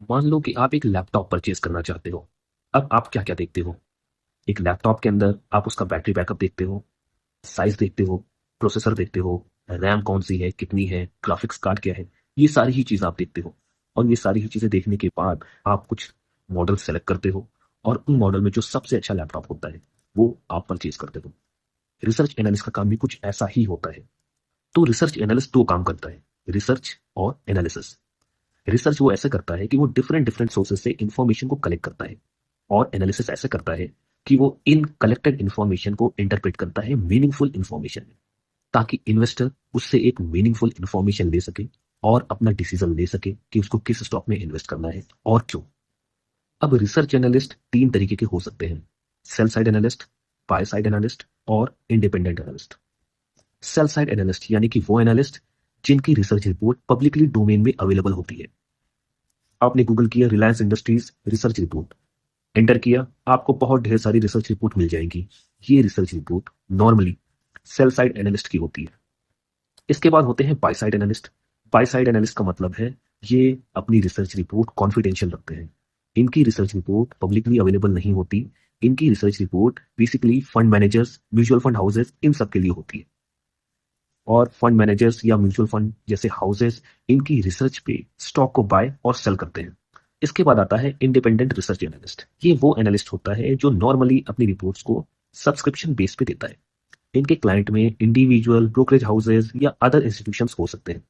मान लो कि आप एक लैपटॉप परचेज करना चाहते हो। अब आप क्या क्या देखते हो? एक लैपटॉप के अंदर आप उसका बैटरी बैकअप देखते हो, साइज देखते हो, प्रोसेसर देखते हो, रैम कौन सी है, कितनी है, ग्राफिक्स कार्ड क्या है। ये सारी ही चीज़ें आप देखते हो। और ये सारी ही चीज़ें देखने के बाद आप कुछ मॉडल सेलेक्ट करते हो और उन मॉडल में जो सबसे अच्छा लैपटॉप होता है वो आप परचेज करते हो। रिसर्च एनालिस्ट का काम भी कुछ ऐसा ही होता है। तो रिसर्च एनालिस्ट दो काम करता है, रिसर्च और एनालिसिस। रिसर्च वो ऐसे करता है कि वो डिफरेंट डिफरेंट सोर्सेज से इंफॉर्मेशन को कलेक्ट करता है, और एनालिसिस ऐसे करता है कि वो इन कलेक्टेड इंफॉर्मेशन को इंटरप्रेट करता है मीनिंगफुल इंफॉर्मेशन में, ताकि इन्वेस्टर उससे एक मीनिंगफुल इंफॉर्मेशन ले सके और अपना डिसीजन ले सके कि उसको किस स्टॉक में इन्वेस्ट करना है और क्यों। अब रिसर्च एनालिस्ट तीन तरीके के हो सकते हैं: sell side analyst, buy side analyst और independent analyst. Sell side analyst यानी कि वो एनालिस्ट जिनकी रिसर्च रिपोर्ट पब्लिकली डोमेन में अवेलेबल होती है। आपने गूगल किया Reliance Industries research report, enter किया, आपको बहुत ढेर सारी रिसर्च रिपोर्ट मिल जाएंगी। ये research report normally cell side analyst की होती है। इसके बाद होते हैं bye side analyst. Buy side analyst का मतलब है ये अपनी रिसर्च रिपोर्ट कॉन्फिडेंशियल रखते हैं। इनकी रिसर्च रिपोर्ट पब्लिकली अवेलेबल नहीं होती। इनकी research report basically fund managers, mutual fund houses, इन सब के लिए होती है। और फंड मैनेजर्स या म्यूचुअल फंड जैसे हाउसेस इनकी रिसर्च पे स्टॉक को बाय और सेल करते हैं। इसके बाद आता है इंडिपेंडेंट रिसर्च एनालिस्ट। ये वो एनालिस्ट होता है जो नॉर्मली अपनी रिपोर्ट्स को सब्सक्रिप्शन बेस पे देता है। इनके क्लाइंट में इंडिविजुअल ब्रोकरेज हाउसेज या अदर इंस्टीट्यूशंस हो सकते हैं।